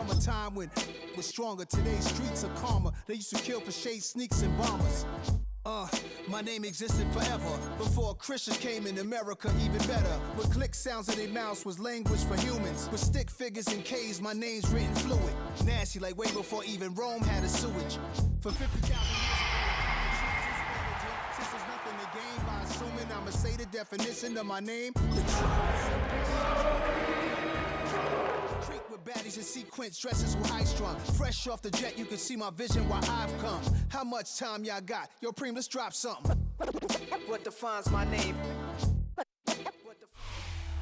from a time when was stronger. Today's streets are calmer. They used to kill for shade, sneaks, and bombers. My name existed forever. Before Christians came in America, even better. With click sounds in their mouths was language for humans. With stick figures and K's, my name's written fluid. Nasty like way before even Rome had a sewage. For 50,000 years ago, since there's nothing to gain by assuming I'ma say the definition of my name, the creek with baddies in sequence, dresses with high strung. Fresh off the jet, you can see my vision while I've come. How much time y'all got? Yo, Preem, let's drop something. What defines my name?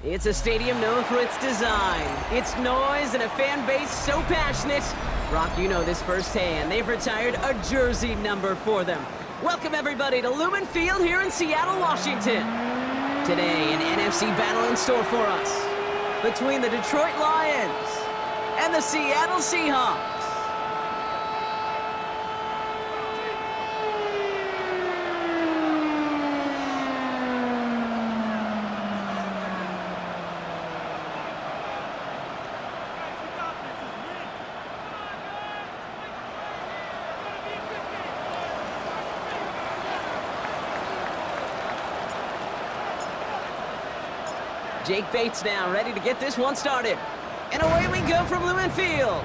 It's a stadium known for its design, its noise, and a fan base so passionate. Brock, you know this firsthand. They've retired a jersey number for them. Welcome, everybody, to Lumen Field here in Seattle, Washington. Today, an NFC battle in store for us between the Detroit Lions and the Seattle Seahawks. Jake Bates now ready to get this one started. And away we go from Lumen Field.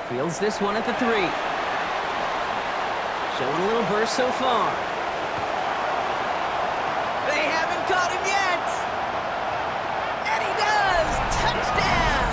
Fields this one at the 3. Showing a little burst so far. They haven't caught him yet. And he does. Touchdown.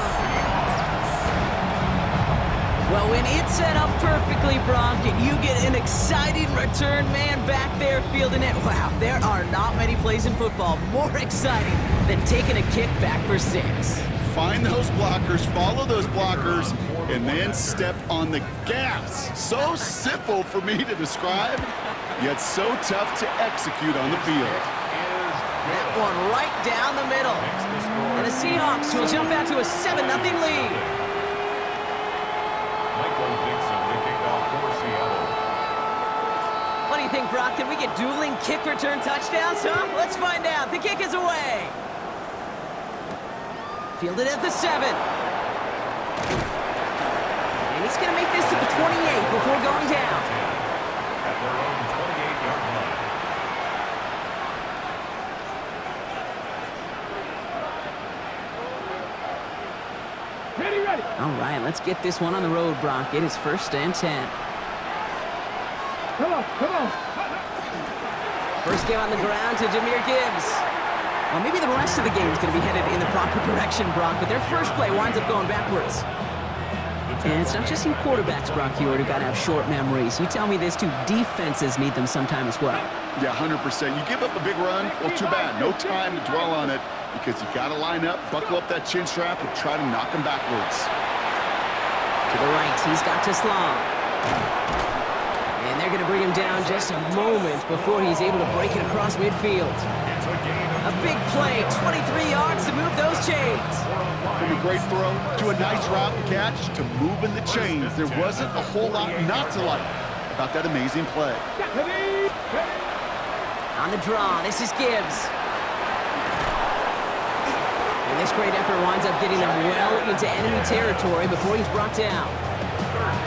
Well, when it's set up perfectly, Brock, and you get an exciting return man back there fielding it, wow, there are not many plays in football more exciting than taking a kick back for 6. Find those blockers, follow those blockers, and then step on the gas. So simple for me to describe, yet so tough to execute on the field. That one right down the middle. And the Seahawks will jump out to a 7-0 lead. What do you think, Brock? Can we get dueling kick return touchdowns, huh? Let's find out. The kick is away. Fielded at the 7. And he's going to make this to the 28 before going down. At their own 28-yard line. Ready. All right, let's get this one on the road, Brock. It is 1st and 10. Come on. First game on the ground to Jahmyr Gibbs. Well, maybe the rest of the game is going to be headed in the proper direction, Brock, but their first play winds up going backwards. And it's not just you quarterbacks, Brock Hewitt, who got to have short memories. You tell me this too, defenses need them sometime as well. Yeah, 100%. You give up a big run, well, too bad. No time to dwell on it because you got to line up, buckle up that chin strap, and try to knock them backwards. To the right, he's got to Slong. And they're going to bring him down just a moment before he's able to break it across midfield. A big play, 23 yards to move those chains. From a great throw to a nice route and catch to moving the chains, there wasn't a whole lot not to like about that amazing play. On the draw, this is Gibbs. And this great effort winds up getting them well into enemy territory before he's brought down.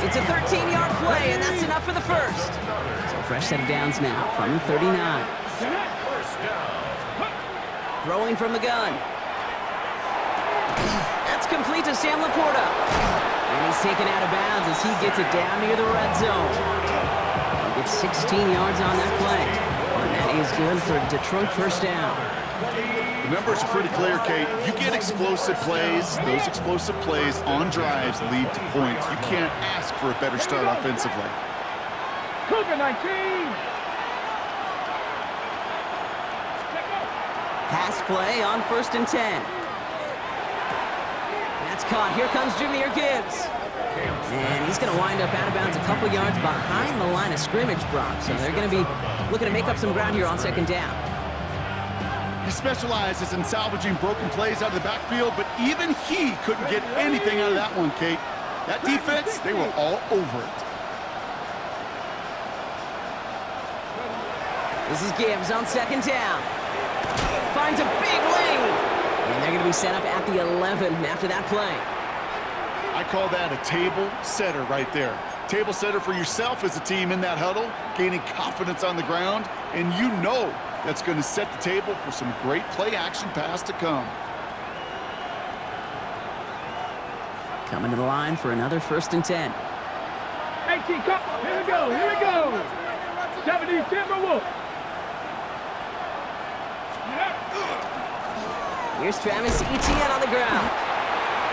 It's a 13-yard play, and that's enough for the first. So fresh set of downs now from the 39. Throwing from the gun. That's complete to Sam Laporta. And he's taken out of bounds as he gets it down near the red zone. He gets 16 yards on that play. And that is good for Detroit first down. The numbers are pretty clear, Kate. You get explosive plays. Those explosive plays on drives lead to points. You can't ask for a better start offensively. COVID-19. Pass play on 1st and 10. That's caught. Here comes Jahmyr Gibbs. And he's going to wind up out of bounds a couple yards behind the line of scrimmage, Brock. So they're going to be looking to make up some ground here on 2nd down. He specializes in salvaging broken plays out of the backfield, but even he couldn't get anything out of that one, Kate. That defense, they were all over it. This is Gibbs on 2nd down. Finds a big lane. And they're going to be set up at the 11 after that play. I call that a table setter right there. Table setter for yourself as a team in that huddle, gaining confidence on the ground, and you know that's going to set the table for some great play action pass to come. Coming to the line for another 1st and 10. 18, come. Here we go. Here we go. 70 Timberwolves. Here's Travis Etienne on the ground.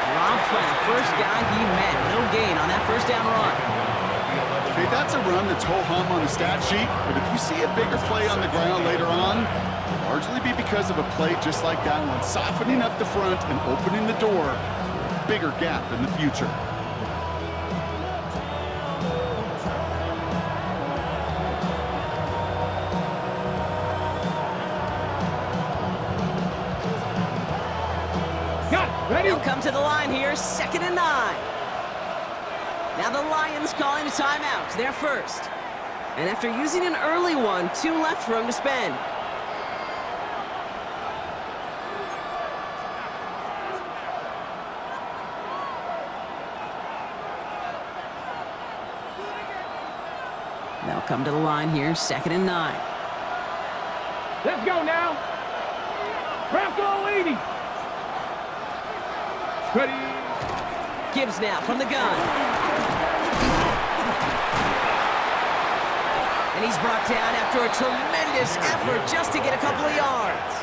Dropped by the first guy he met. No gain on that 1st down run. Okay, that's a run that's ho-hum on the stat sheet, but if you see a bigger play on the ground later on, it'll largely be because of a play just like that one, softening up the front and opening the door for a bigger gap in the future. Ready? They'll come to the line here, 2nd and 9. Now the Lions calling a timeout, their first. And after using an early one, 2 left for him to spend. They'll come to the line here, 2nd and 9. Let's go now. Bronco 80. Ready? Gibbs now from the gun. And he's brought down after a tremendous effort just to get a couple of yards.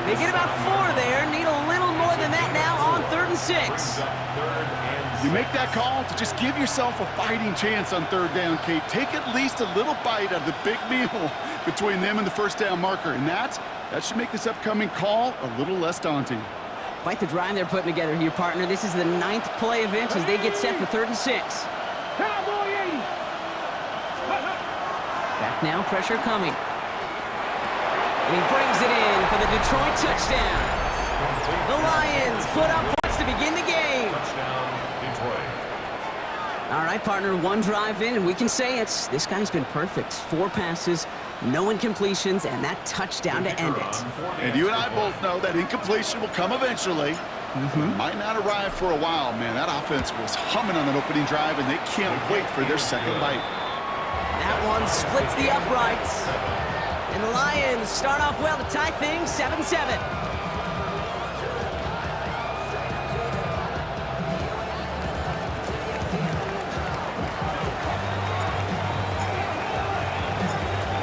They get about 4 there, need a little more than that now on 3rd and 6. You make that call to just give yourself a fighting chance on 3rd down, Kate. Take at least a little bite out of the big meal between them and the 1st down marker, and that should make this upcoming call a little less daunting. Quite the drive they're putting together here, partner. This is the 9th play of it as they get set for 3rd and 6. Cowboy 80. Back now, pressure coming. And he brings it in for the Detroit touchdown. The Lions put up points to begin the game. Touchdown, Detroit. All right, partner, 1 drive in, and we can say this guy's been perfect. 4 passes, no incompletions, and that touchdown to end it. And you and I both know that incompletion will come eventually. Might not arrive for a while, man. That offense was humming on that opening drive, and they can't wait for their 2nd bite. That one splits the uprights. And the Lions start off well to tie things 7-7.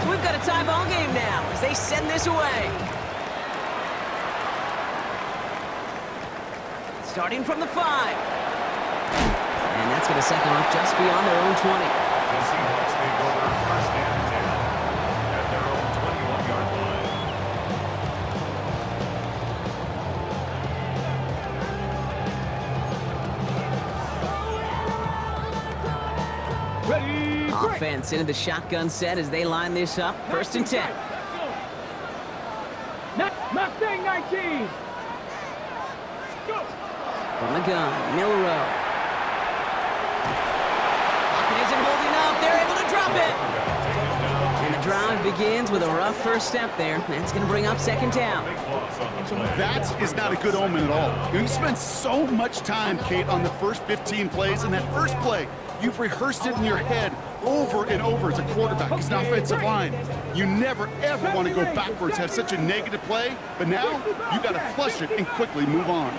So we've got a tie ball game now as they send this away. Starting from the 5. And that's going to set them up just beyond their own 20. The Seahawks take over 1st and 10 at their own 21-yard line. Ready? Offense into the shotgun set as they line this up. 1st and 10. Mustang 19. Go. From the gun, Milrow. Pocket isn't holding up. They're able to drop it. And the drive begins with a rough 1st step there. That's going to bring up 2nd down. That is not a good omen at all. You spend so much time, Kate, on the first 15 plays, and that first play, you've rehearsed it in your head over and over as a quarterback, as an offensive line. You never, ever want to go backwards, have such a negative play, but now you got to flush it and quickly move on.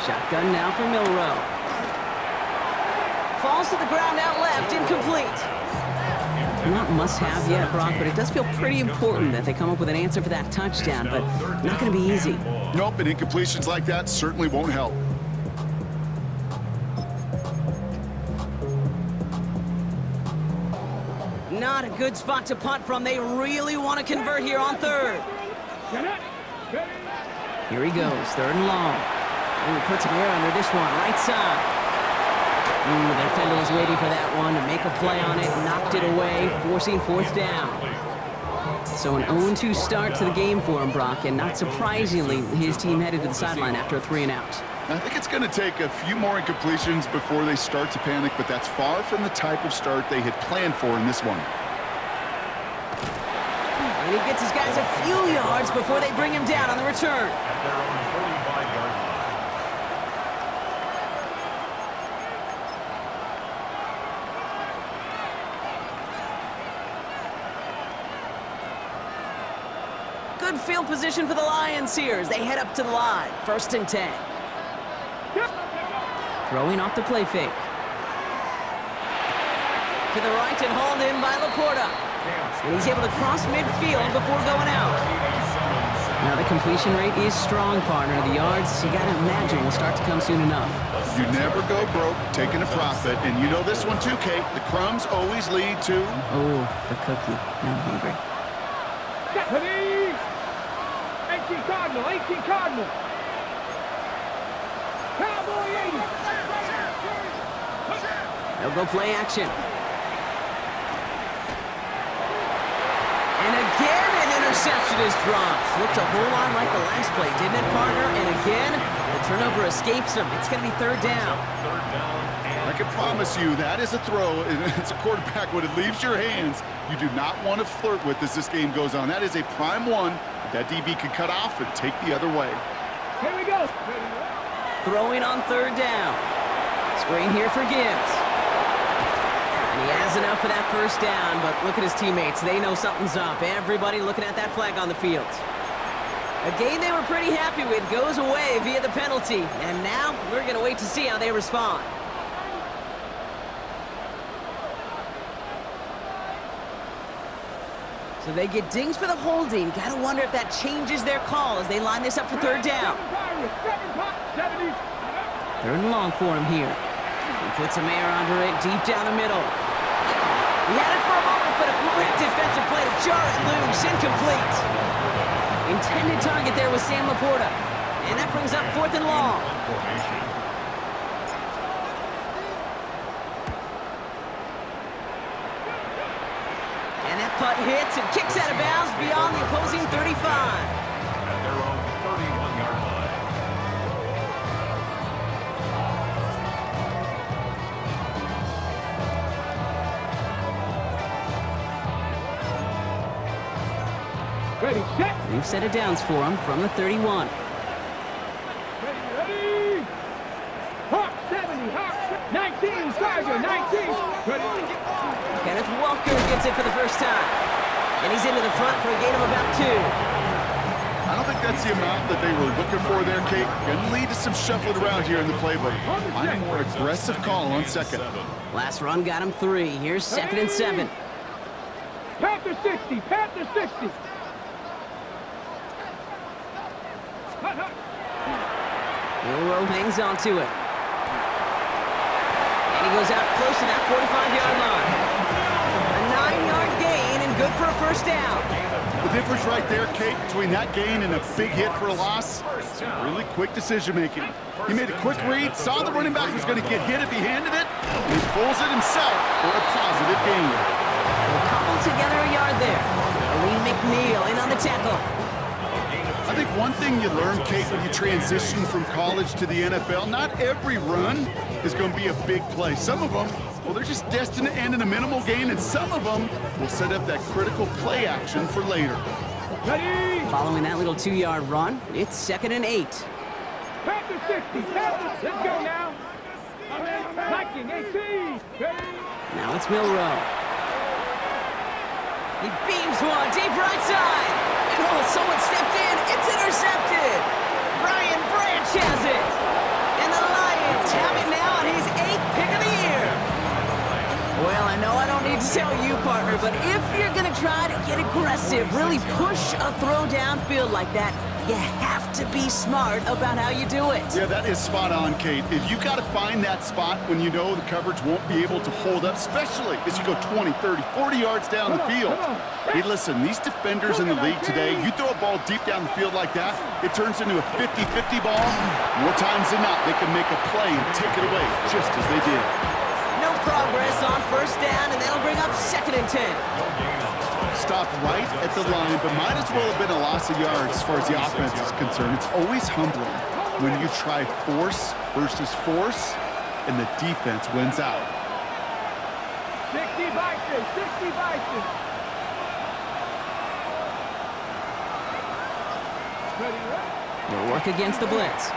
Shotgun now for Milrow. Falls to the ground out left, incomplete. Not must-have yet, Brock, but it does feel pretty important that they come up with an answer for that touchdown, but not going to be easy. Nope, and incompletions like that certainly won't help. Not a good spot to punt from. They really want to convert here on 3rd. Here he goes, 3rd and long. Ooh, put some air under this one, right side. Ooh, the defender was waiting for that one to make a play on it, knocked it away, forcing 4th down. So an 0-2 start to the game for him, Brock, and not surprisingly, his team headed to the sideline after a 3-and-out. I think it's going to take a few more incompletions before they start to panic, but that's far from the type of start they had planned for in this one. And And he gets his guys a few yards before they bring him down on the return. At their own 45-yard line. Good field position for the Lions here as they head up to the line. 1st and 10. Throwing off the play fake. To the right and hauled in by Laporta. And he's able to cross midfield before going out. Now the completion rate is strong, partner. The yards, you gotta imagine, will start to come soon enough. You never go broke taking a profit, and you know this one too, Kate. The crumbs always lead to... Oh, the cookie. Now I'm hungry. Deputy! 18 Cardinal, 18 Cardinal. Cowboy 80. They'll go play action. And again, an interception is dropped. Looked a whole lot like the last play, didn't it, partner? And again, the turnover escapes him. It's going to be 3rd down. I can promise you that is a throw, and it's a quarterback when it leaves your hands. You do not want to flirt with as this game goes on. That is a prime one that DB can cut off and take the other way. Here we go. Throwing on 3rd down. Screen here for Gibbs. And he has enough for that 1st down, but look at his teammates. They know something's up. Everybody looking at that flag on the field. A game they were pretty happy with goes away via the penalty. And now we're going to wait to see how they respond. So they get dings for the holding. Got to wonder if that changes their call as they line this up for 3rd down. 3rd and long for him here. He puts some air under it, deep down the middle. He had it for a moment, but a great defensive play to jar it loose. Incomplete. Intended target there was Sam Laporta. And that brings up 4th and long. And that putt hits and kicks out of bounds beyond the opposing 35. At their own 31-yard line. Ready, set. New set of downs for him from the 31. Ready. Hawk 70, Hawk 19, Sergeant, 19. Ready. Kenneth Walker gets it for the first time. And he's into the front for a gain of about 2. I don't think that's the amount that they were looking for there, Kate. Going to lead to some shuffling around here in the playbook. Find a more aggressive call on 2nd. Last run got him 3. Here's 2nd and 7. Panther 60, Panther 60. Hut, hut. Milrow hangs on to it. And he goes out close to that 45-yard line. A 9-yard gain and good for a 1st down. The difference right there, Kate, between that gain and a big hit for a loss, really quick decision-making. He made a quick read, saw the running back was going to get hit if he handed it, and he pulls it himself for a positive gain. They'll cobble together a yard there. Aline McNeil in on the tackle. I think one thing you learn, Kate, when you transition from college to the NFL, not every run is going to be a big play. Some of them, well, they're just destined to end in a minimal gain, and some of them will set up that critical play action for later. Ready. Following that little 2-yard run, it's 2nd and 8. Panther 60, Panther. Let's go now. Viking 18. Ready. Now it's Milrow. He beams one deep right side. And oh, someone stepped in. It's intercepted. Brian Branch has it. And the Lions have it now on his 8th pick of the year. Well, I know I don't need to tell you, partner, but if you're going to try to get aggressive, really push a throw downfield like that, you have to be smart about how you do it. Yeah, that is spot on, Kate. If you've got to find that spot when you know the coverage won't be able to hold up, especially as you go 20, 30, 40 yards down the field. Hey, listen, these defenders in the league today, you throw a ball deep down the field like that, it turns into a 50-50 ball. More times than not, they can make a play and take it away, just as they did. No progress on 1st down, and that'll bring up 2nd and 10. Stopped right at the line, but might as well have been a loss of yards as far as the offense is concerned. It's always humbling when you try force versus force, and the defense wins out. 60 Vikings, 60 Vikings. They'll work against the blitz.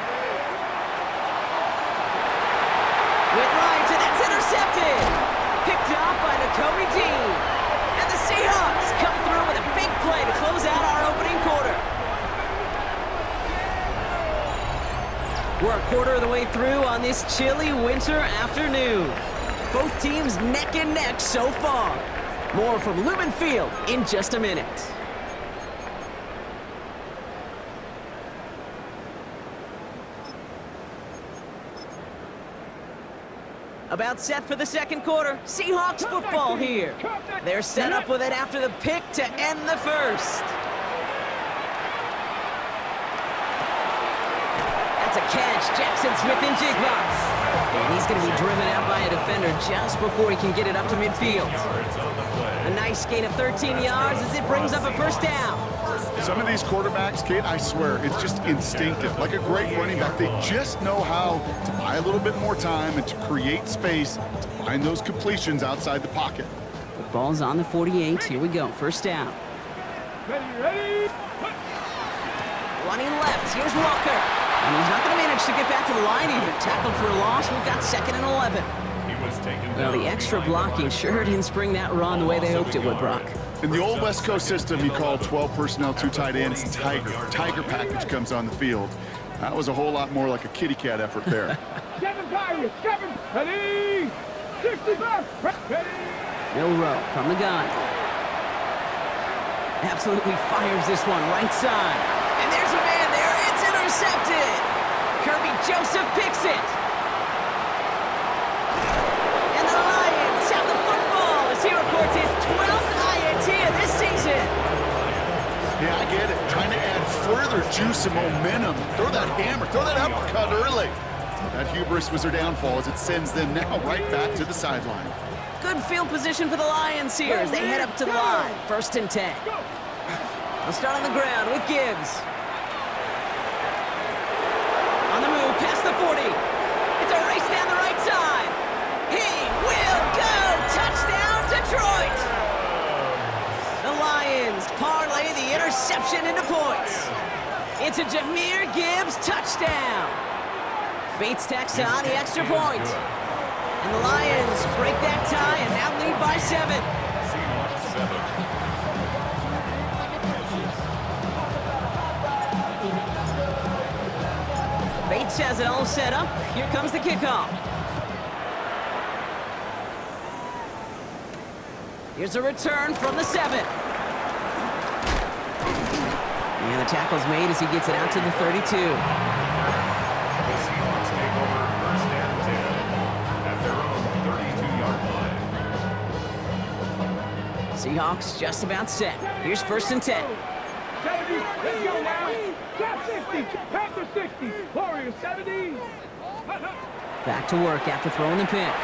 Went right, and that's intercepted. Picked off by Nakobe Dean. And the Seahawks come through with a big play to close out our opening quarter. We're a quarter of the way through on this chilly winter afternoon. Both teams neck and neck so far. More from Lumen Field in just a minute. About set for the second quarter. Seahawks football here. They're set up with it after the pick to end the first. That's a catch. Jackson Smith-Njigba. And he's going to be driven out by a defender just before he can get it up to midfield. A nice gain of 13 yards as it brings up a first down. Some of these quarterbacks, Kate, I swear, it's just instinctive. Like a great running back, they just know how to buy a little bit more time and to create space to find those completions outside the pocket. The ball's on the 48. Here we go. First down. Ready. Running left. Here's Walker. And he's not going to manage to get back to the line even. Tackled for a loss. We've got 2nd and 11. He was taken Well, down. the extra blocking sure didn't spring that run the way they hoped it would, Brock. In the old West Coast system, you call 12 personnel, 2 tight ends, Tiger. Tiger package comes on the field. That was a whole lot more like a kitty cat effort there. 7 Tigers. 7. Ready. 65. Ready. Milrow from the gun. Absolutely fires this one right side. And there's a man there. It's intercepted. Kirby Joseph picks it. And the Lions have the football as he records his 12th INT of this season. Yeah, I get it. Trying to add further juice and momentum. Throw that hammer, throw that uppercut early. That hubris was their downfall as it sends them now right back to the sideline. Good field position for the Lions here as they head up to the line. 1st and 10. They'll start on the ground with Gibbs. On the move, past the 40. It's a race down the right side. He will go. Touchdown, Detroit. The Lions parlay the interception into points. It's a Jahmyr Gibbs touchdown. Bates tacks on the extra point. And the Lions break that tie and now lead by 7. Seahawks 7. Bates has it all set up. Here comes the kickoff. Here's a return from the 7. And the tackle's made as he gets it out to the 32. The Seahawks take over 1st and 10 at their own 32-yard line. Seahawks just about set. Here's 1st and 10. 70. Let's go now. Top 60. Panther 60. Warriors 70. Back to work after throwing the pick.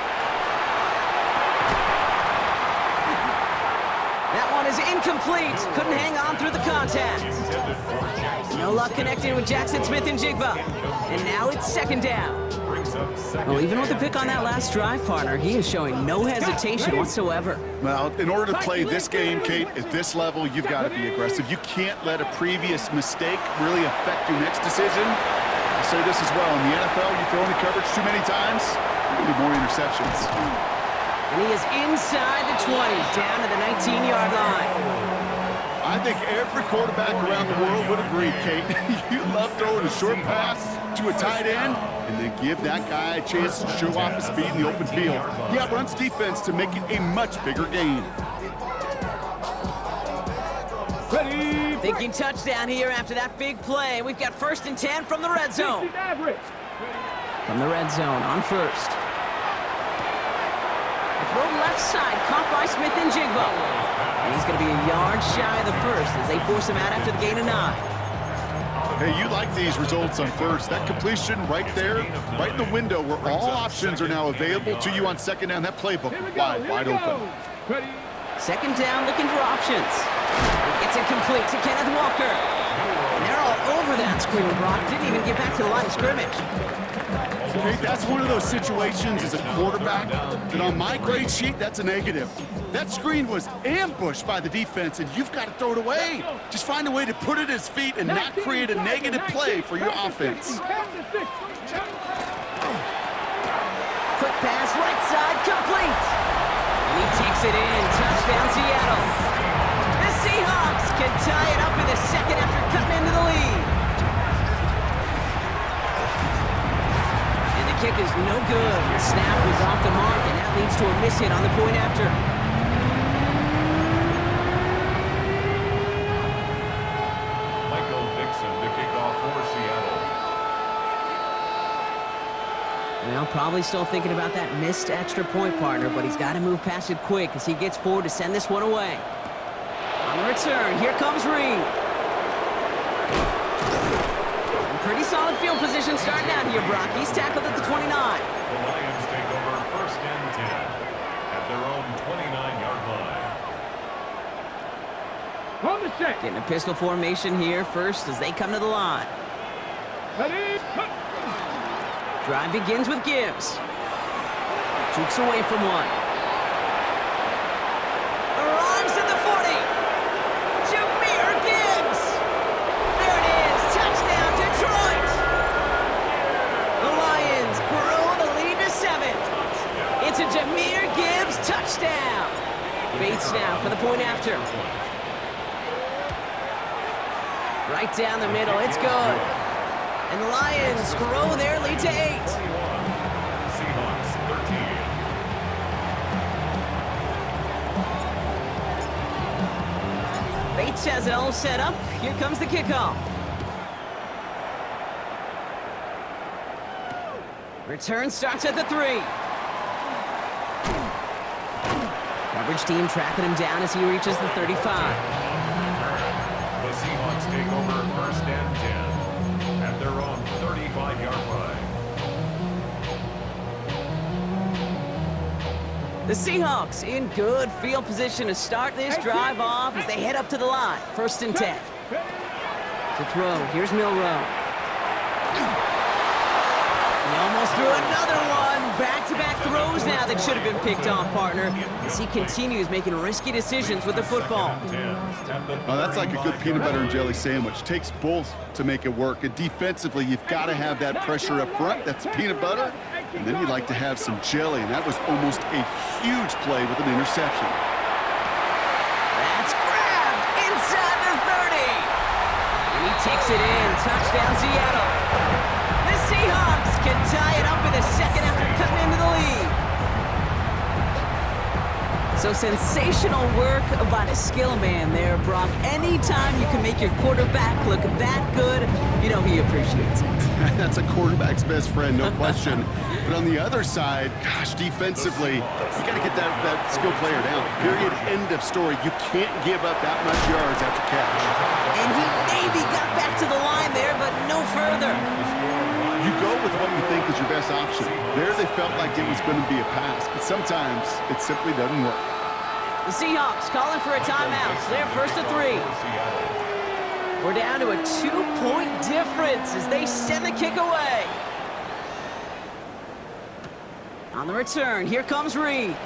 That one is incomplete. Couldn't hang on through the contact. Intended for Jackson. No luck connecting with Jackson Smith-Njigba. And now it's 2nd down. Brings up 2nd Well, even with the and pick on that 10. last drive, partner, he is showing no hesitation whatsoever. Well, in order to play this game, Kate, at this level, you've got to be aggressive. You can't let a previous mistake really affect your next decision. I'll say this as well. In the NFL, you throw into coverage too many times, there'll be more interceptions. And he is inside the 20, down to the 19-yard line. I think every quarterback around the world would agree, Kate. You love throwing a short pass to a tight end and then give that guy a chance to show off his speed in the open field. He outruns defense to make it a much bigger gain. Ready. Thinking touchdown here after that big play. We've got 1st and 10 from the red zone. From the red zone on 1st. Throw left side, caught by Smith-Njigba. And he's going to be a yard shy of the 1st as they force him out after the gain of 9. Hey, you like these results on 1st. That completion right there, right in the window where all options are now available to you on 2nd down. That playbook wide open. Ready. 2nd down, looking for options. It's incomplete to Kenneth Walker. And they're all over that screen. Brock didn't even get back to the line of scrimmage. Okay, that's one of those situations as a quarterback that on my grade sheet, that's a negative. That screen was ambushed by the defense, and you've got to throw it away. Just find a way to put it at his feet and not create a negative play for your offense. Quick pass, right side, complete. And he takes it in. Touchdown, Seattle. The Seahawks can tie it up in the second after cutting into the lead. And the kick is no good. The snap was off the mark, and that leads to a miss hit on the point after. Well, probably still thinking about that missed extra point, partner, but he's got to move past it quick as he gets forward to send this one away. On the return, here comes Reed. And pretty solid field position starting out here, Brock. He's tackled at the 29. The Lions take over first and 10 at their own 29-yard line. On the set. Getting a pistol formation here first as they come to the line. Ready, cut. Drive begins with Gibbs. Jukes away from one. Arrives at the 40. Jameer Gibbs. There it is. Touchdown, Detroit. The Lions grow the lead to 7. It's a Jameer Gibbs touchdown. Bates now for the point after. Right down the middle. It's good. And the Lions grow their lead to 8. Seahawks 13. Bates has it all set up. Here comes the kickoff. Return starts at the 3. Coverage team tracking him down as he reaches the 35. The Seahawks take over first and 10 at their own 35-yard line. The Seahawks in good field position to start this drive off as they head up to the line. First and 10. To throw, here's Milroe. He almost threw another one. Back-to-back throws now that should have been picked off, partner, as he continues making risky decisions with the football. Oh, that's like a good peanut butter and jelly sandwich. Takes both to make it work. And defensively, you've got to have that pressure up front. That's peanut butter. And then you'd like to have some jelly. And that was almost a huge play with an interception. That's grabbed inside the 30. And he takes it in. Touchdown, Seattle. The Seahawks can tie it up in the second after cutting into the lead. So sensational work by the skill man there, Brock. Anytime you can make your quarterback look that good, you know he appreciates it. That's a quarterback's best friend, no question. But on the other side, gosh, defensively, you got to get that skill player down. Period, end of story. You can't give up that much yards after catch. And he maybe got back to the line there, but no further. You go with what you think is your best option. There they felt like it was going to be a pass, but sometimes it simply doesn't work. The Seahawks calling for a timeout. So they're first to 3. We're down to a 2-point difference as they send the kick away. On the return, here comes Reed.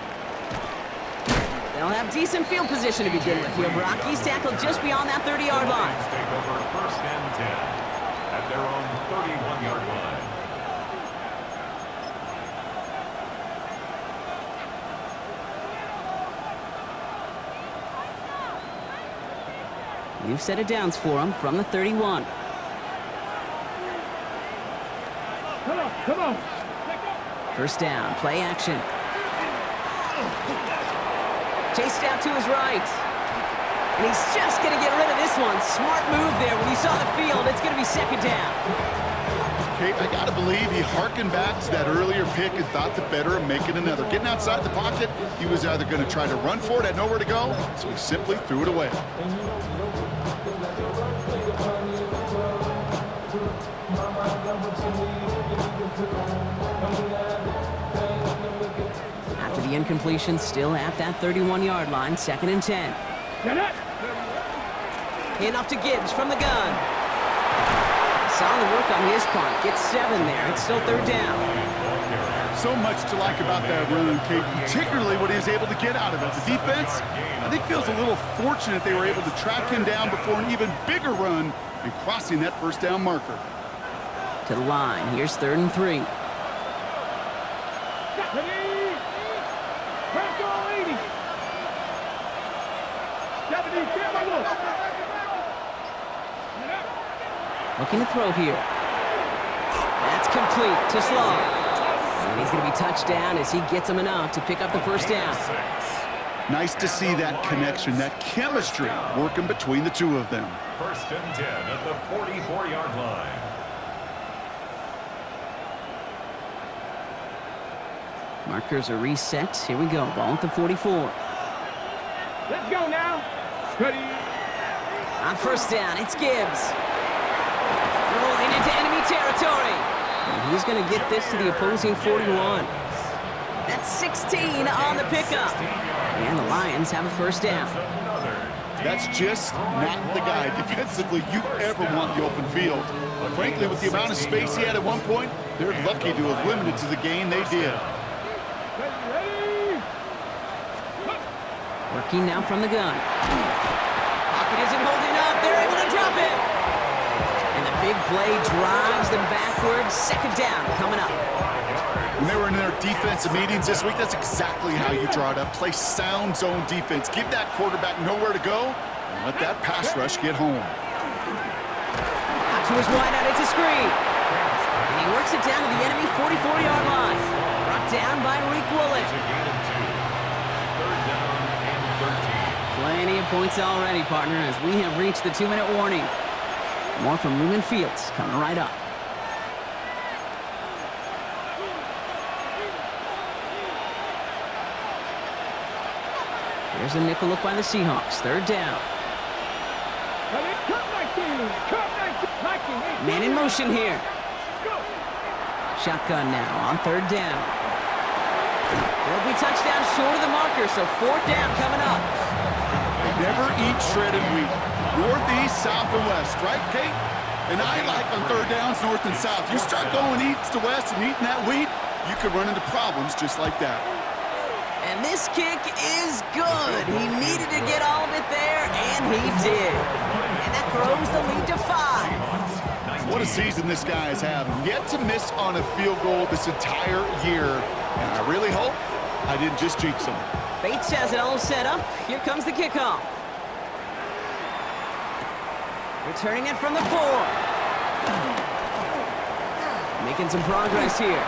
They'll have decent field position to begin with here, Brock. He's tackled just beyond that 30-yard line. Take over first and 10 at their own 31-yard line. New set of downs for him from the 31. Come on. First down, play action. Chased out to his right. And he's just going to get rid of this one. Smart move there when he saw the field. It's going to be second down. Kate, I got to believe he harkened back to that earlier pick and thought the better of making another. Getting outside the pocket, he was either going to try to run for it, had nowhere to go, so he simply threw it away. After the incompletion, still at that 31-yard line, second and 10. Handoff to Gibbs from the gun. Solid work on his part. Gets 7 there. It's still third down. so much to like about that run, Kate, particularly what he was able to get out of it. The defense, I think, feels a little fortunate they were able to track him down before an even bigger run and crossing that first down marker. To the line. Here's 3rd and 3. Looking to throw here. That's complete to Slaw. And he's going to be touched down as he gets him enough to pick up the first down. Nice to see that connection, that chemistry working between the two of them. 1st and 10 at the 44-yard line. Markers are reset. Here we go. Ball at the 44. Let's go now. Ready. On first down, it's Gibbs. Rolling into enemy territory. And he's going to get this to the opposing 41. That's 16 on the pickup. And the Lions have a first down. That's just not the guy defensively you ever want the open field. Frankly, with the amount of space he had at one point, they're lucky to have limited to the gain they did. Working now from the gun. Pocket isn't holding up. They're able to drop it. And the big play drives them backwards. 2nd down coming up. When they were in their defensive meetings this week, that's exactly how you draw it up. Play sound zone defense. Give that quarterback nowhere to go and let that pass rush get home. Out to his wide out. It's a screen. And he works it down to the enemy 44-yard line. Brought down by Reek Woolen. Plenty of points already, partner, as we have reached the 2-minute warning. More from Lumen Fields coming right up. There's a nickel look by the Seahawks. 3rd down. Man in motion here. Shotgun now on 3rd down. There'll be touchdown short of the marker, so 4th down coming up. Never eat shredded wheat. Northeast, south, and west, right, Kate? And I like on 3rd downs, north and south. You start going east to west and eating that wheat, you could run into problems just like that. And this kick is good. He needed to get all of it there, and he did. And that throws the lead to 5. What a season this guy is having. Yet to miss on a field goal this entire year. And I really hope I didn't just jinx him. Bates has it all set up. Here comes the kickoff. Returning it from the 4. Making some progress here.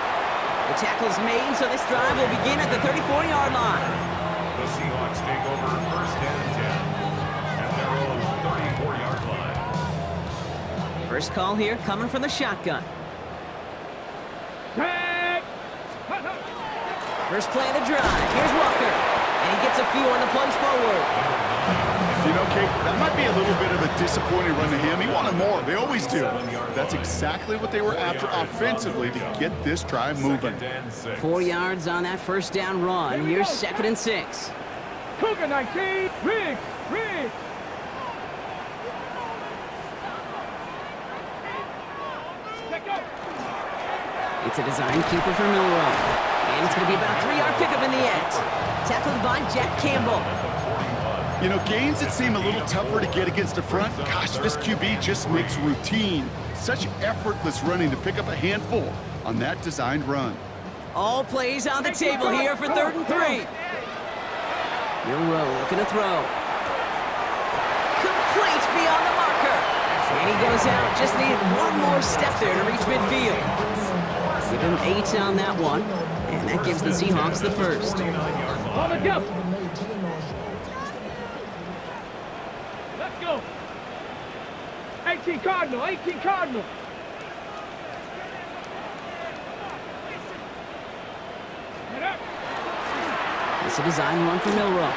The tackle is made, so this drive will begin at the 34-yard line. The Seahawks take over 1st and 10 at their own 34-yard line. First call here coming from the shotgun. First play of the drive. Here's Walker. And he gets a few on the plunge forward. You know, Kate, that might be a little bit of a disappointing run to him. He wanted more. They always do. That's exactly what they were after offensively to get this drive moving. 4 yards on that first down run. Here's 2nd and 6. Cougar 19. Riggs. It's a design keeper for Milrow. And it's going to be about a 3-yard pickup in the end. Tackled by Jack Campbell. You know, gains that seem a little tougher to get against the front, gosh, this QB just makes routine. Such effortless running to pick up a handful on that designed run. All plays on the table here for 3rd and 3. Milrow looking to throw. Complete beyond the marker. And he goes out. Just needed one more step there to reach midfield. Give him 8 on that one. And that gives the Seahawks the first. On the go. Let's go. 18 Cardinal. It's a design run for Milrow.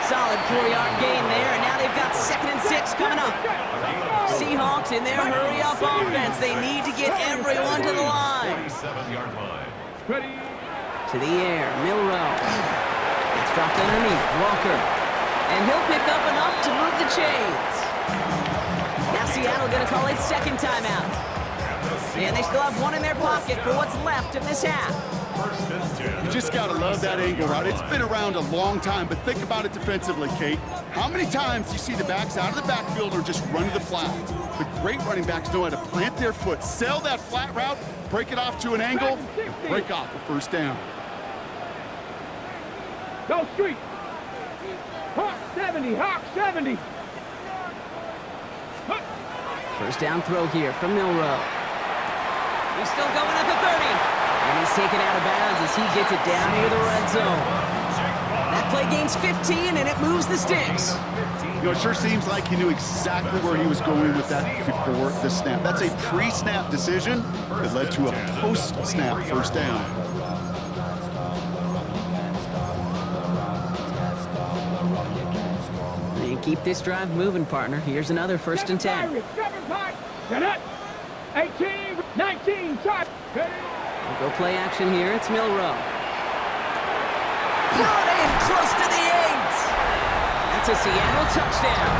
Solid 4-yard gain there, and now they've got 2nd and 6 coming up. Seahawks in their hurry-up offense. They need to get everyone to the line. 47-yard line. Ready. To the air, Milrow. It's dropped underneath, Walker. And he'll pick up enough to move the chains. Now Seattle going to call it 2nd timeout. And they still have one in their pocket for what's left of this half. First and 10. You just got to love that angle route. It's been around a long time, but think about it defensively, Kate. How many times do you see the backs out of the backfield or just run to the flat? The great running backs know how to plant their foot, sail that flat route, break it off to an angle, break off a first down. Go street. Hawk 70, Hawk 70. First down throw here from Milrow. He's still going at the 30. And he's taken out of bounds as he gets it down near the red zone. That play gains 15, and it moves the sticks. You know, it sure seems like he knew exactly where he was going with that before the snap. That's a pre-snap decision that led to a post-snap first down. And keep this drive moving, partner. Here's another first and 10. 18, 19, time. We'll go play action here. It's Milrow. Brought in close to the 8. That's a Seattle touchdown.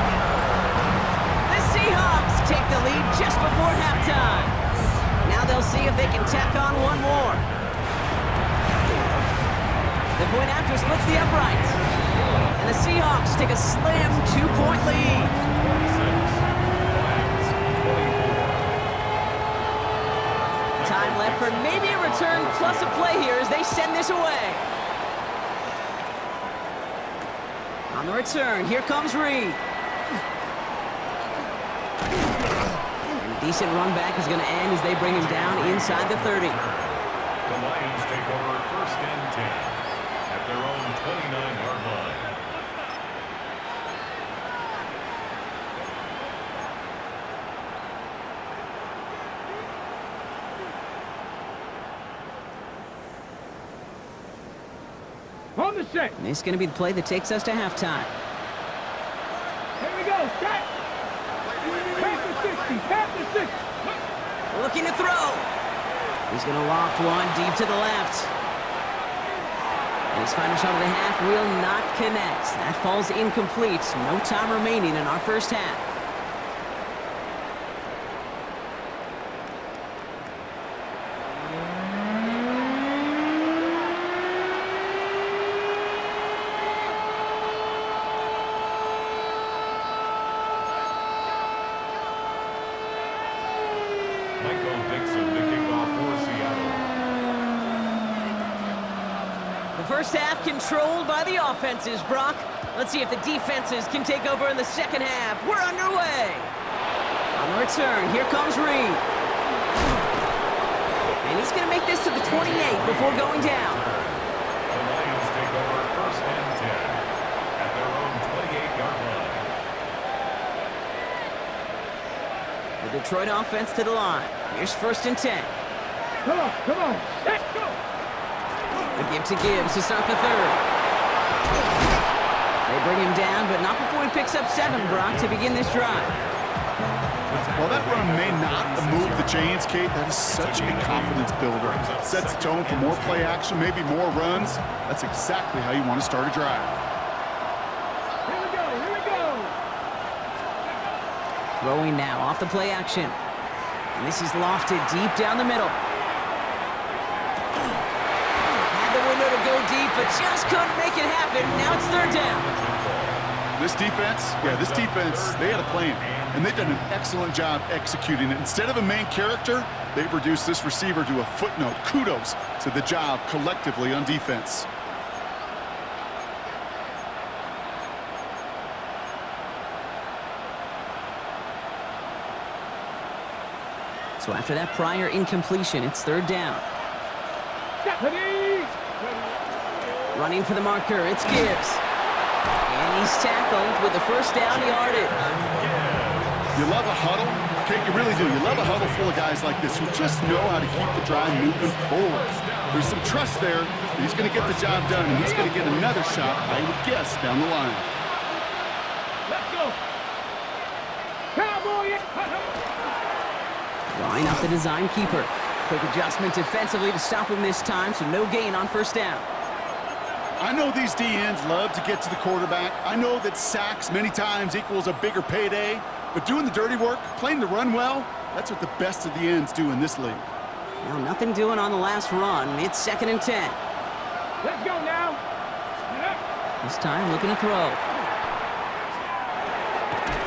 The Seahawks take the lead just before halftime. Now they'll see if they can tack on one more. The point after splits the uprights. And the Seahawks take a slim 2-point lead. Time left for maybe a return plus a play here as they send this away. On the return, here comes Reed. And a decent run back is going to end as they bring him down inside the 30. The Lions take over first and 10 at their own 29-yard line. On the set. And this is going to be the play that takes us to halftime. Here we go. Set. Past the 60. Past the 60. Looking to throw. He's going to loft one deep to the left. And his final shot of the half will not connect. That falls incomplete. No time remaining in our first half. First half controlled by the offenses, Brock. Let's see if the defenses can take over in the second half. We're underway. On the return, here comes Reed. And he's going to make this to the 28 before going down. The Lions take over first and 10 at their own 28-yard line. The Detroit offense to the line. Here's first and 10. Come on. Let's go. A give to Gibbs to start the third. They bring him down, but not before he picks up 7, Brock, to begin this drive. While that run may not move the chains, Kate, that is such a confidence builder. Sets the tone for more play action, maybe more runs. That's exactly how you want to start a drive. Here we go. Throwing now off the play action. And this is lofted deep down the middle. To go deep, but just couldn't make it happen. Now it's third down. This defense, they had a plan, and they've done an excellent job executing it. Instead of a main character, they've reduced this receiver to a footnote. Kudos to the job collectively on defense. So after that prior incompletion, it's third down. Running for the marker, it's Gibbs. And he's tackled with the first down yardage. You love a huddle? Kate, you really do. You love a huddle full of guys like this who just know how to keep the drive moving forward. There's some trust there that he's going to get the job done, and he's going to get another shot, I would guess, down the line. Let's go. Cowboy. Drawing up the design keeper. Quick adjustment defensively to stop him this time, so no gain on first down. I know these DNs love to get to the quarterback. I know that sacks many times equals a bigger payday, but doing the dirty work, playing the run well, that's what the best of the ends do in this league. Well, nothing doing on the last run. It's 2nd and 10. Let's go now. This time looking to throw.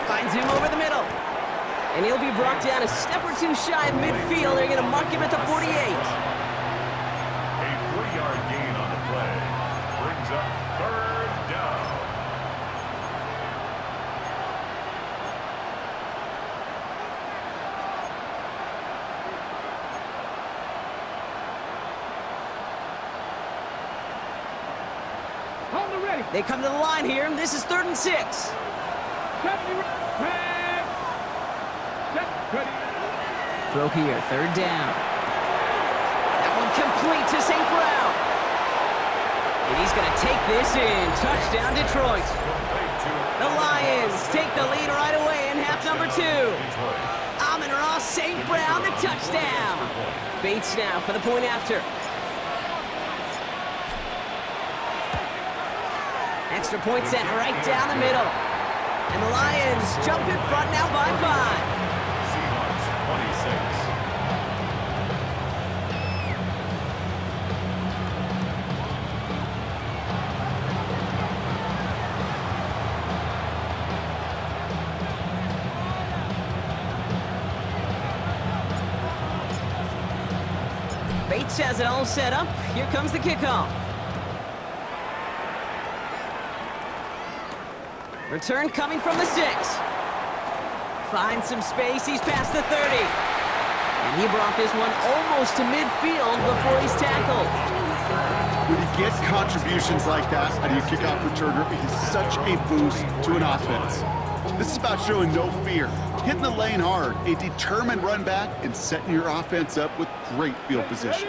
Finds him over the middle. And he'll be brought down a step or two shy of midfield. They're going to mark him at the 48. A 3-yard gain on the play brings up 3rd down. Hold it ready. They come to the line here. This is 3rd and 6. Throw here, 3rd down. That one complete to St. Brown. And he's going to take this in. Touchdown, Detroit. The Lions take the lead right away in half number 2. Amon-Ra St. Brown, the touchdown. Bates now for the point after. Extra point sent right down the middle. And the Lions jump in front now by 5. Seahawks 26. Bates has it all set up. Here comes the kickoff. Return coming from the 6. Finds some space. He's past the 30. And he brought this one almost to midfield before he's tackled. When you get contributions like that out of your kickoff returner, it is such a boost to an offense. This is about showing no fear, hitting the lane hard, a determined run back, and setting your offense up with great field position.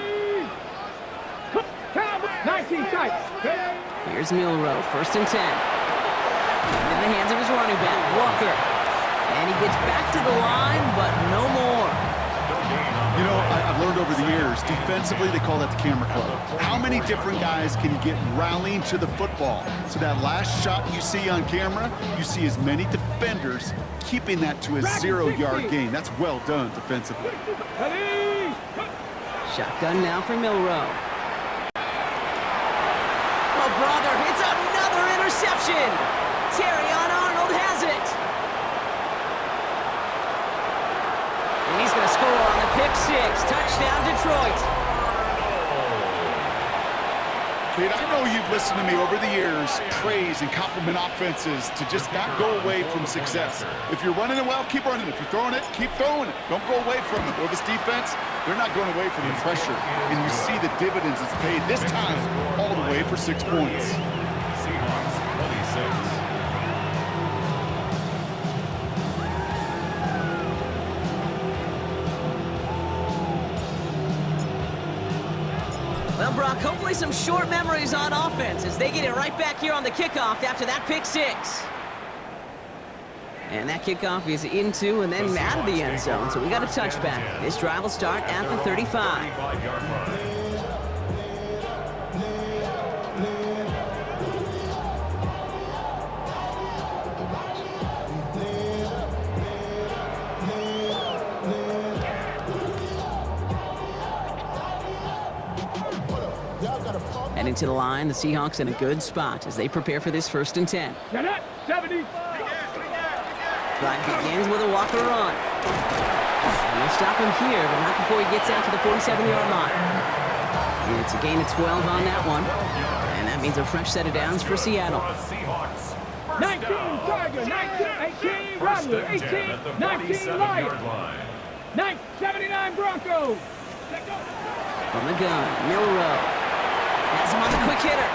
19 tight. Here's Milroe, 1st and 10. Into the hands of his running back, Walker. And he gets back to the line, but no more. You know, I've learned over the years, defensively, they call that the camera club. How many different guys can you get rallying to the football? So that last shot you see on camera, you see as many defenders keeping that to a 0-yard gain. That's well done defensively. Shotgun now for Milroe. Oh, brother, it's another interception. Terrion Arnold has it. And he's going to score on the pick 6. Touchdown, Detroit. Kate, I know you've listened to me over the years praise and compliment offenses to just not go away from success. If you're running it well, keep running it. If you're throwing it, keep throwing it. Don't go away from it. Well, this defense, they're not going away from the pressure. And you see the dividends it's paid this time all the way for 6 points. Seahawks 26. Well, Brock, hopefully some short memories on offense as they get it right back here on the kickoff after that pick 6. And that kickoff is into and then out of the end zone, so we got a touchback. This drive will start at the 35. 35-yard line. And into the line, the Seahawks in a good spot as they prepare for this 1st and 10. 70. Drive begins with a Walker run. And they'll stop him here, but not before he gets out to the 47-yard line. And it's a gain of 12 on that one. And that means a fresh set of downs for Seattle. 19 Tiger, 19, 18 Rattler, 18, 19 Lion, 79 Broncos. From the gun, Milroe has him on the quick hitter.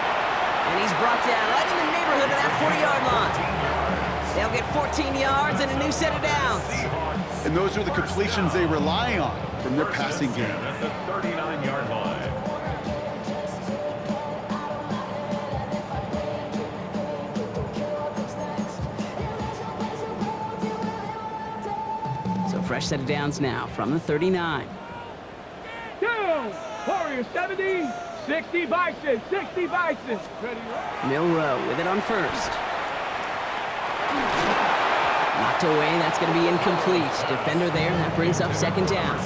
And he's brought down right in the neighborhood of that 40-yard line. They'll get 14 yards and a new set of downs. And those are the completions they rely on from their passing game. At the 39-yard line. So fresh set of downs now from the 39. Down. Warriors 70, 60 Bison, 60 Bison. Ready, Milrow with it on first. Knocked away, that's going to be incomplete. Defender there, that brings up second down.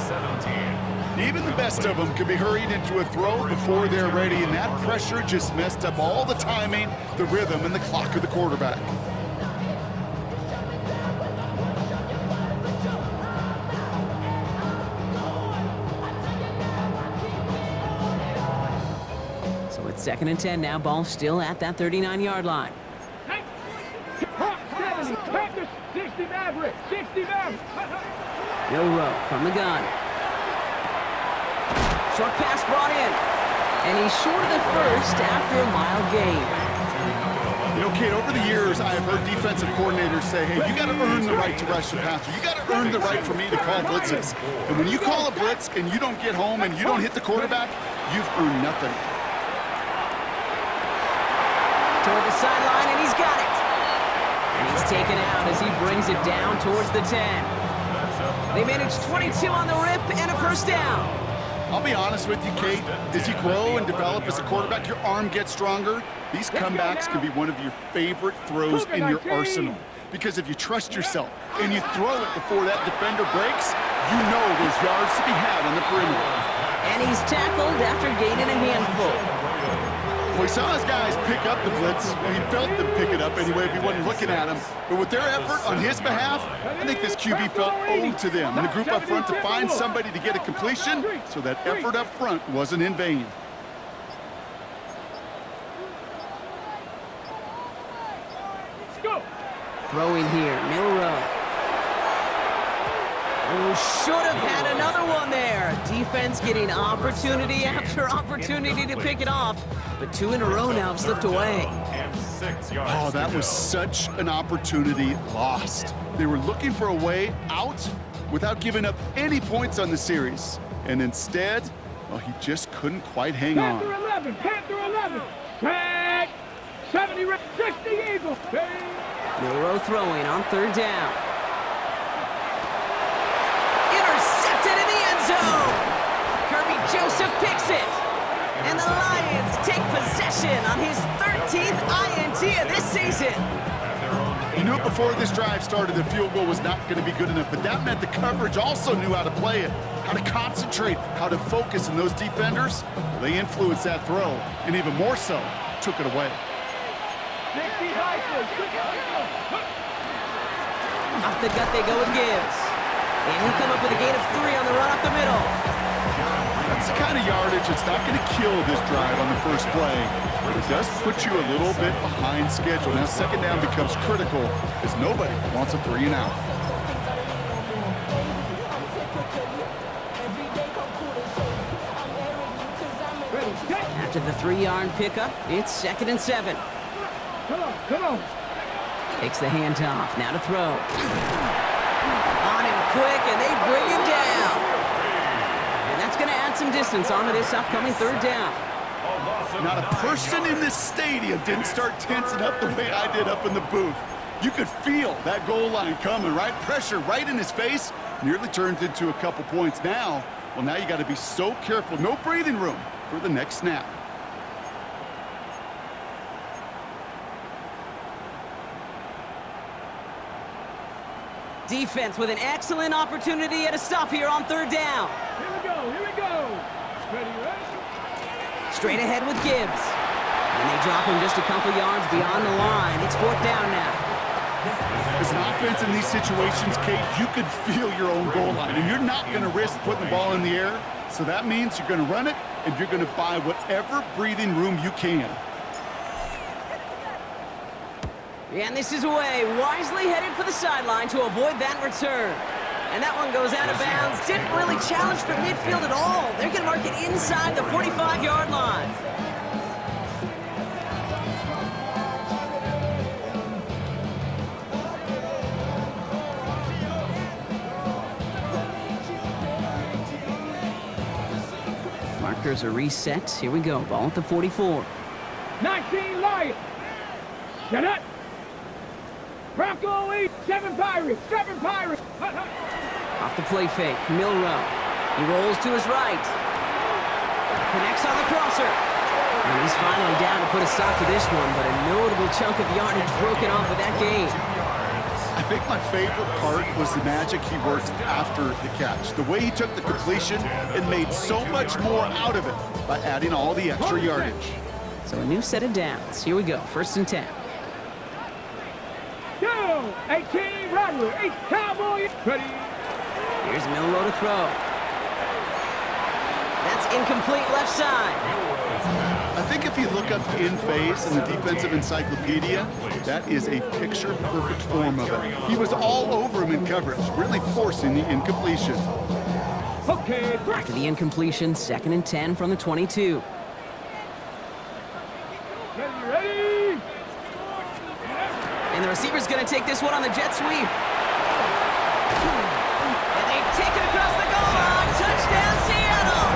17. Even the best of them can be hurried into a throw before they're ready, and that pressure just messed up all the timing, the rhythm, and the clock of the quarterback. So it's 2nd and 10 now, ball still at that 39-yard line. 70, Panthers, 60 Maverick, 60 Maverick. Milrow from the gun. Short pass brought in. And he's short of the first after a mild gain. You know, Kate, over the years, I have heard defensive coordinators say, hey, you got to earn the right to rush the passer. You got to earn the right for me to call blitzes. And when you call a blitz and you don't get home and you don't hit the quarterback, you've earned nothing. Toward the sideline, and he's got it. And he's taken out as he brings it down towards the 10. They managed 22 on the rip and a first down. I'll be honest with you, Kate, as you grow and develop as a quarterback, your arm gets stronger. These comebacks can be one of your favorite throws in your arsenal. Because if you trust yourself and you throw it before that defender breaks, you know there's yards to be had on the perimeter. And he's tackled after gaining a handful. Well, he saw his guys pick up the blitz. He felt them pick it up anyway if he wasn't looking at him. But with their effort on his behalf, I think this QB felt owed to them and the group up front to find somebody to get a completion, so that effort up front wasn't in vain. Throwing here, Milrow. Oh, should have had another one there. Defense getting opportunity after opportunity to pick it off. But 2 in a row now have slipped away. And 6 yards. Oh, that was such an opportunity lost. They were looking for a way out without giving up any points on the series. And instead, well, he just couldn't quite hang on. Panther 11, Panther 11. Tag, 70, 60 Eagles. Milrow throwing on 3rd down. Intercepted in the end zone. Kirby Joseph picks it. And the Lions take possession on his 13th INT of this season. You knew it before this drive started, the field goal was not going to be good enough, but that meant the coverage also knew how to play it, how to concentrate, how to focus, and those defenders, well, they influenced that throw, and even more so, took it away. Off the gut they go with Gibbs. And he'll come up with a gain of 3 on the run up the middle. That's the kind of yardage that's not going to kill this drive on the first play, but it does put you a little bit behind schedule. Now 2nd down becomes critical as nobody wants a 3 and out. After the 3-yard pickup, it's 2nd and 7. Come on. Takes the handoff, now to throw. On him quick, and they bring him down. And that's going to add some distance onto this upcoming 3rd down. Not a person in this stadium didn't start tensing up the way I did up in the booth. You could feel that goal line coming, right? Pressure right in his face, nearly turns into a couple points. Now, well, now you got to be so careful. No breathing room for the next snap. Defense with an excellent opportunity at a stop here on 3rd down. Here we go. Ready? Straight ahead with Gibbs. And they drop him just a couple yards beyond the line. It's 4th down now. As an offense in these situations, Kate, you could feel your own goal line, and you're not going to risk putting the ball in the air. So that means you're going to run it, and you're going to buy whatever breathing room you can. And this is away, wisely headed for the sideline to avoid that return. And that one goes out of bounds. Didn't really challenge for midfield at all. They're going to mark it inside the 45-yard line. Markers are reset. Here we go. Ball at the 44. 19 Lions. Shut up. Bronco East, 7 Pirates. Off the play fake, Milrow. He rolls to his right. Connects on the crosser. And he's finally down to put a stop to this one, but a notable chunk of yardage broken off of that game. I think my favorite part was the magic he worked after the catch. The way he took the completion and made so much more out of it by adding all the extra yardage. So a new set of downs. Here we go, 1st and 10. Go! 18, Rodwell, 8, Cowboy, ready. Here's Milroe to throw. That's incomplete left side. I think if you look up in phase in the defensive encyclopedia, that is a picture-perfect form of it. He was all over him in coverage, really forcing the incompletion. Okay, After the incompletion, 2nd and 10 from the 22. ready. And the receiver's going to take this one on the jet sweep. And they take it across the goal line. Touchdown, Seattle!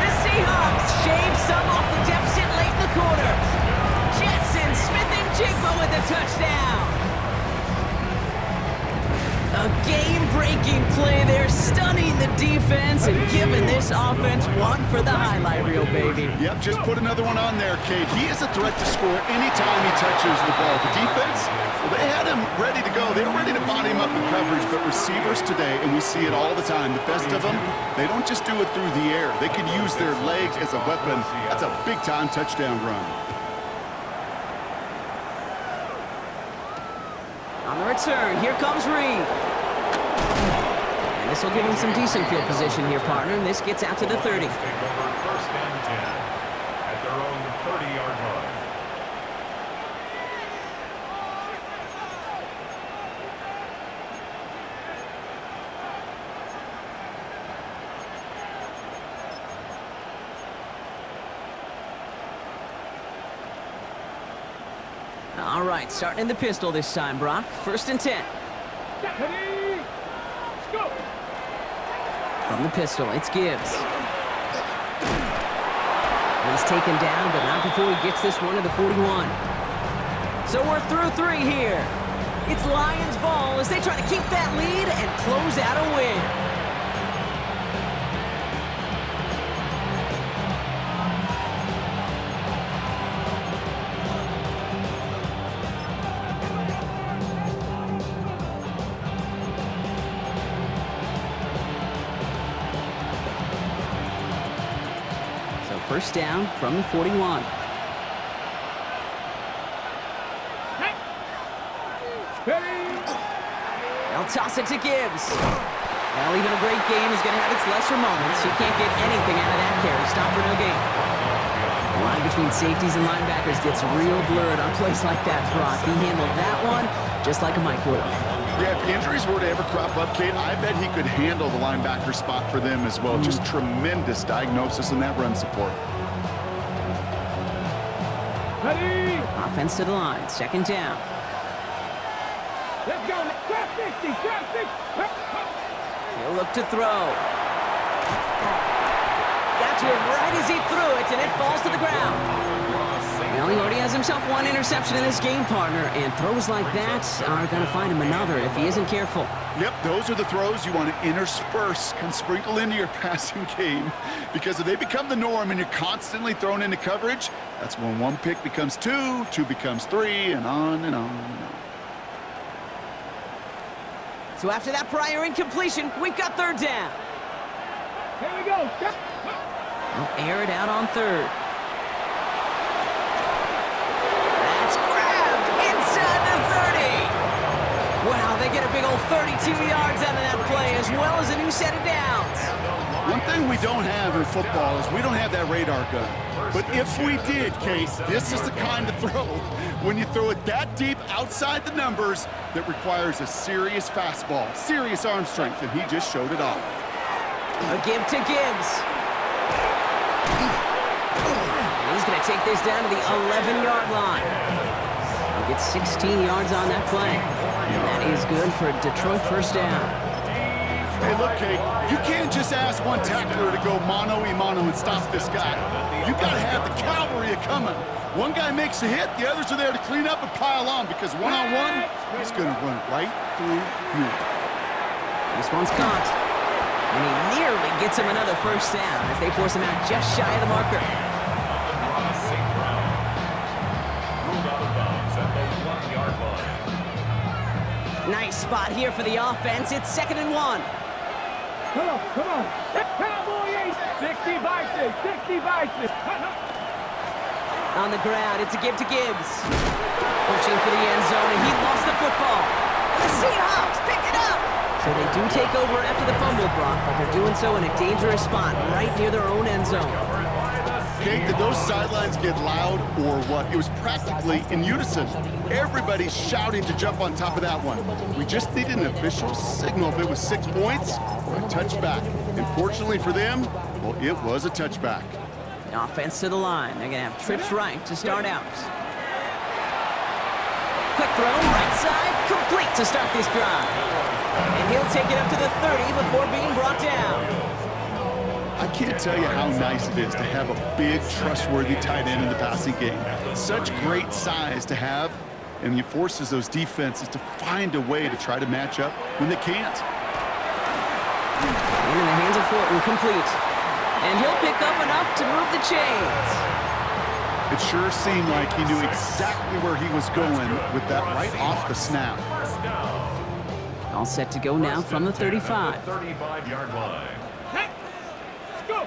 The Seahawks shave some off the deficit late in the quarter. Jackson, Smith, and Jigba with the touchdown. A game-breaking play there, stunning the defense and giving this offense one for the highlight reel, baby. Yep, just put another one on there, Cade. He is a threat to score anytime he touches the ball. The defense, well, they had him ready to go. They were ready to body him up in coverage, but receivers today, and we see it all the time, the best of them, they don't just do it through the air. They can use their legs as a weapon. That's a big-time touchdown run. On the return, here comes Reed. And this will give him some decent field position here, partner. And this gets out to the 30. Take over 1st and 10 at their own 30-yard line. All right, starting in the pistol this time, Brock. 1st and 10. Ready. Go. From the pistol, it's Gibbs. He's taken down, but not before he gets this one to the 41. So we're through 3 here. It's Lions ball as they try to keep that lead and close out a win. So 1st down from the 41. Ready. They'll toss it to Gibbs. Well, even a great game is going to have its lesser moments. You can't get anything out of that carry. Stop for no gain. The line between safeties and linebackers gets real blurred on plays like that, Brock. He handled that one just like a Mike would have. Yeah, if injuries were to ever crop up, Cade, I bet he could handle the linebacker spot for them as well. Just tremendous diagnosis in that run support. Ready. Offense to the line. 2nd down. Let's go. Trap 60. Trap 60. He'll look to throw. Got to him right as he threw it, and it falls to the ground. Well, he already has himself one interception in this game, partner, and throws like that are going to find him another if he isn't careful. Yep, those are the throws you want to intersperse and sprinkle into your passing game, because if they become the norm and you're constantly thrown into coverage, that's when 1 pick becomes 2, 2 becomes 3, and on and on and on. So after that prior incompletion, we've got 3rd down. Here we go. They'll air it out on 3rd. That's grabbed inside the 30. Wow, they get a big old 32 yards out of that play, as well as a new set of downs. One thing we don't have in football is we don't have that radar gun. But if we did, Kate, this is the kind of throw, when you throw it that deep outside the numbers, that requires a serious fastball, serious arm strength, and he just showed it off. A give to Gibbs. And he's going to take this down to the 11-yard line. He'll get 16 yards on that play. And that is good for a Detroit 1st down. Hey, look, Kate, you can't just ask one tackler to go mano-a-mano and stop this guy. You got to have the cavalry coming. One guy makes a hit, the others are there to clean up and pile on, because one-on-one, he's going to run right through you. This one's caught. And he nearly gets him another 1st down as they force him out just shy of the marker. 9-yard line. Nice spot here for the offense. It's 2nd and 1. Come on, come on. Cowboy 8. 60 Vikings, 60 Vikings. On the ground, it's a give to Gibbs. Pushing for the end zone, and he lost the football. And the Seahawks pick it up. So they do take over after the fumble, Brock, but they're doing so in a dangerous spot right near their own end zone. Kate, did those sidelines get loud or what? It was practically in unison. Everybody's shouting to jump on top of that one. We just needed an official signal if it was 6 points or a touchback. And fortunately for them, well, it was a touchback. Offense to the line. They're going to have trips right to start out. Quick throw, right side, complete to start this drive. And he'll take it up to the 30 before being brought down. I can't tell you how nice it is to have a big, trustworthy tight end in the passing game. Such great size to have, and he forces those defenses to find a way to try to match up when they can't. And in the hands of Horton, complete. And he'll pick up enough to move the chains. It sure seemed like he knew exactly where he was going with that right off the snap. First down. All set to go now from the 35. 35-yard line. Go.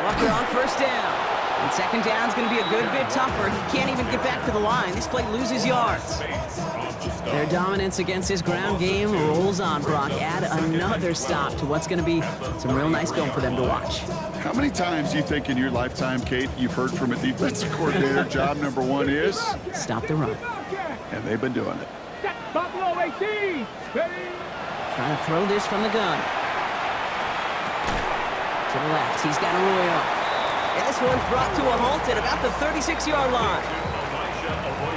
Walker on first down. And 2nd down's going to be a good bit tougher. He can't even get back to the line. This play loses yards. Their dominance against his ground game rolls on, Brock. Add another stop to what's going to be some real nice film for them to watch. How many times do you think in your lifetime, Kate, you've heard from a defensive coordinator, job number 1 is? Stop the run. And they've been doing it. Buffalo 18. Trying to throw this from the gun. To the left, he's got Arroyo. And this one's brought to a halt at about the 36-yard line.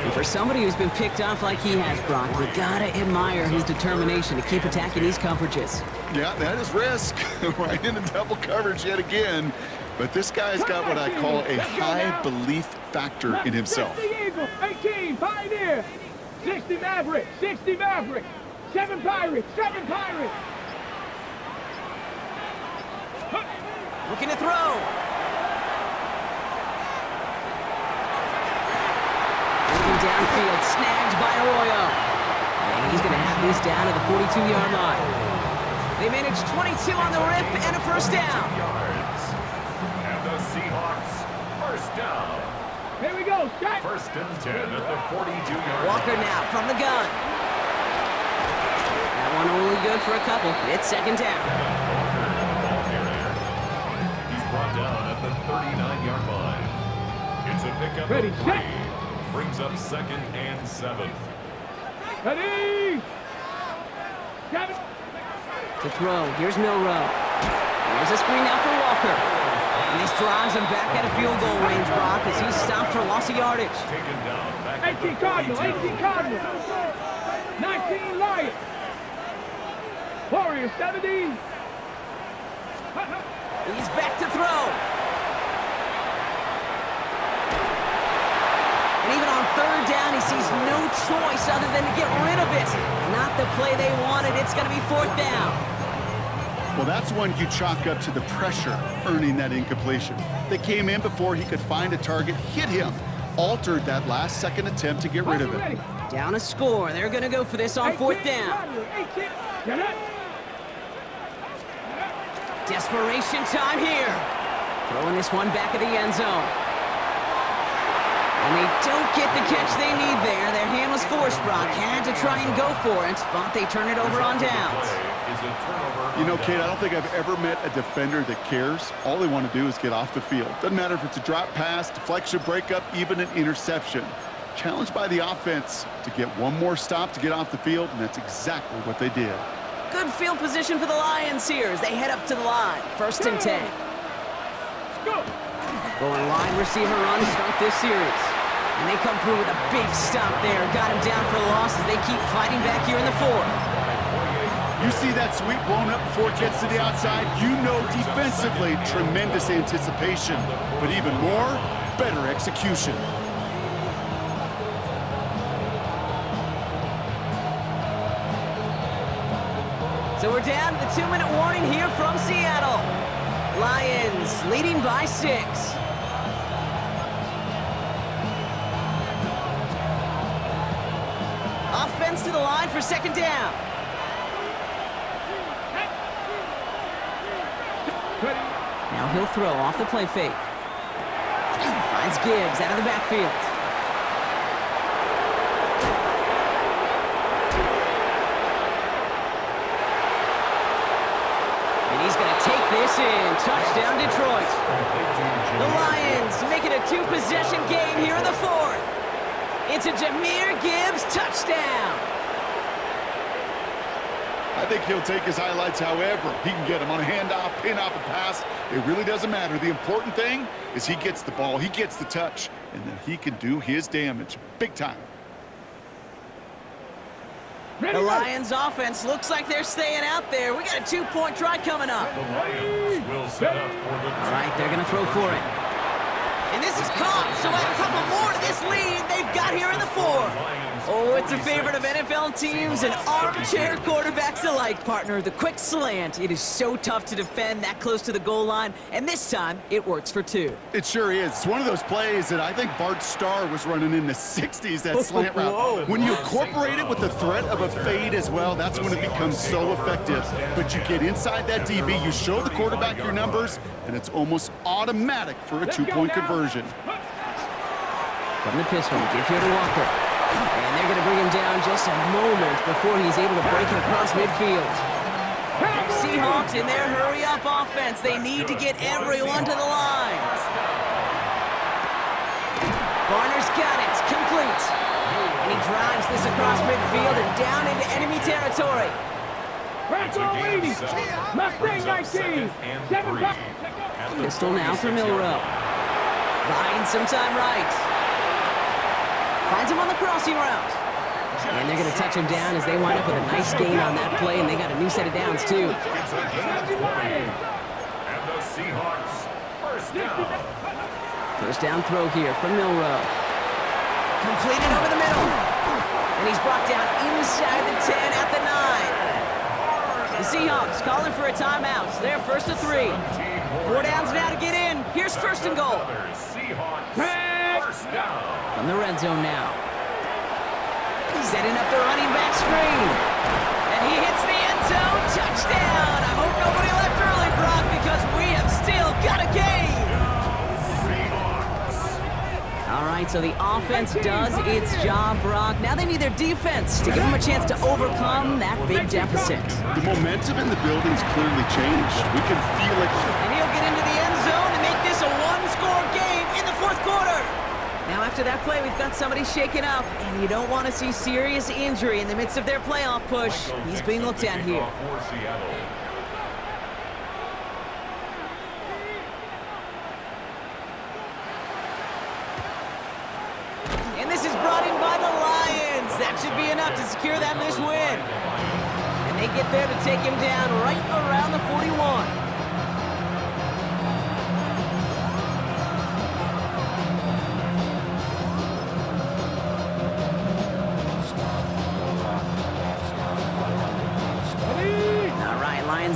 And for somebody who's been picked off like he has, Brock, you gotta admire his determination to keep attacking these coverages. Yeah, that is risk. Right into double coverage yet again. But this guy's got what I call a high belief factor in himself. 60 Eagle, 18 Pioneer, 60 Maverick, 60 Maverick, 7 Pirates, 7 Pirates. Looking to throw. Looking downfield, snagged by Arroyo. And he's going to have this down at the 42-yard line. They managed 22 on the rip and a first down. Yards. And the Seahawks, first down. Here we go, Scott. 1st and 10 at the 42-yard Walker line. now from the gun. That one only good for a couple. It's 2nd down. He's brought down at the 39-yard line. It's a pickup Ready, of 3. set. Brings up 2nd and 7. Ready. Got it. To throw, here's Milrow. There's a screen now for Walker. And this drives him back at a field goal range, Brock, as he's stopped for loss of yardage. Taken down back at 18 the Cardinal, 42. 18 Cardinal, 19 Lions. Warriors 70. He's back to throw. And even on 3rd down, he sees no choice other than to get rid of it. Not the play they wanted. It's going to be 4th down. Well, that's one you chalk up to the pressure earning that incompletion. They came in before he could find a target, hit him, altered that last-second attempt to get rid of it. Down a score. They're going to go for this on 4th down. Desperation time here. Throwing this one back of the end zone. And they don't get the catch they need there. Their hand was forced, Brock. Had to try and go for it, but they turn it over on downs. You know, Kate, I don't think I've ever met a defender that cares. All they want to do is get off the field. Doesn't matter if it's a drop pass, deflection, breakup, even an interception. Challenged by the offense to get one more stop to get off the field, and that's exactly what they did. Good field position for the Lions here as they head up to the line. 1st and 10. Go. Going wide receiver run to start this series. And they come through with a big stop there. Got him down for a loss as they keep fighting back here in the 4th. You see that sweep blown up before it gets to the outside, you know defensively, tremendous anticipation, but even more, better execution. So we're down to the 2-minute warning here from Seattle. Lions leading by 6. the line for second down. Now he'll throw off the play fake. Finds Gibbs out of the backfield. And he's going to take this in. Touchdown, Detroit. The Lions make it a two-possession game here in the fourth. It's a Jahmyr Gibbs touchdown. I think he'll take his highlights however he can get them on a handoff, pin off a pass. It really doesn't matter. The important thing is he gets the ball, he gets the touch, and then he can do his damage big time. The Lions offense looks like they're staying out there. We got a two-point try coming up. The Lions will set up for the All right, they're going to throw for it. And this is caught, so add a couple more to this lead they've got here in the fourth. Oh, it's a favorite of NFL teams and armchair quarterbacks alike, partner. The quick slant. It is so tough to defend that close to the goal line, and this time it works for two. It sure is. It's one of those plays that I think Bart Starr was running in the 60s, that slant route. When you incorporate it with the threat of a fade as well, that's when it becomes so effective. But you get inside that DB, you show the quarterback your numbers, and it's almost automatic for a two-point conversion. From the pistol, give here to Walker. And they're going to bring him down just a moment before he's able to break it across midfield. Seahawks in their hurry-up offense. They need to get everyone to the line. Barner's got it. It's complete. And he drives this across midfield and down into enemy territory. Mustang 19. 7 Pistol now for Milrow. Buying some time right. Finds him on the crossing route. And they're going to touch him down as they wind up with a nice gain on that play, and they got a new set of downs, too. It's a gain of 20. And the Seahawks first down. First down throw here from Milrow. Completed over the middle. And he's brought down inside the 10 at the 9. The Seahawks calling for a timeout. They're first to 3. 4 downs now to get in. Here's first and goal. Seahawks first down. From the red zone now. Setting up the running back screen. And he hits the end zone. Touchdown. I hope nobody left early, Brock, because we have still got a game. All right, so the offense does its job, Brock. Now they need their defense to give them a chance to overcome that big deficit. The momentum in the building's clearly changed. We can feel it. And he'll get into the end zone and make this a one-score game in the fourth quarter. Now after that play, we've got somebody shaken up, and you don't want to see serious injury in the midst of their playoff push. He's being looked at here. And this is brought in by the Lions. That should be enough to secure that missed win. And they get there to take him down right around the 41.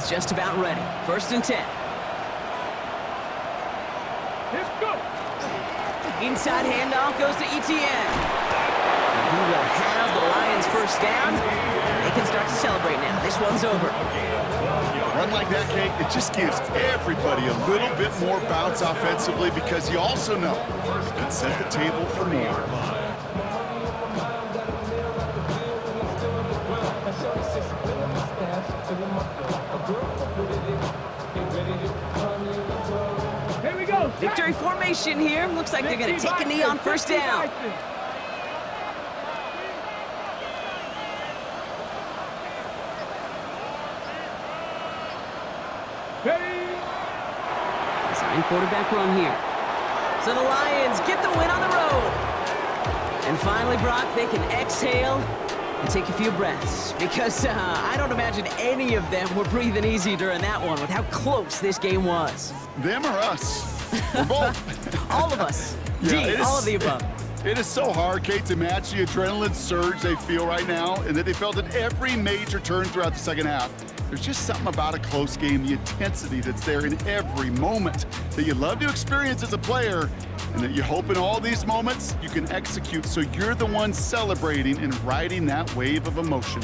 Just about ready. First and 10. Let's go. Inside handoff goes to Etienne. He will have the Lions first down, and they can start to celebrate now. This one's over. A run like that, Kate, it just gives everybody a little bit more bounce offensively because you also know you can set the table for more. Here we go. Victory formation here. Looks like they're going to take a knee on first down. Design quarterback run here. So the Lions get the win on the road. And finally, Brock, they can exhale and take a few breaths, because I don't imagine any of them were breathing easy during that one with how close this game was. Them or us? We're both. All of us. Yeah, all of the above. It is so hard, Kate, to match the adrenaline surge they feel right now and that they felt at every major turn throughout the second half. There's just something about a close game, the intensity that's there in every moment that you love to experience as a player, and that you hope in all these moments you can execute so you're the one celebrating and riding that wave of emotion.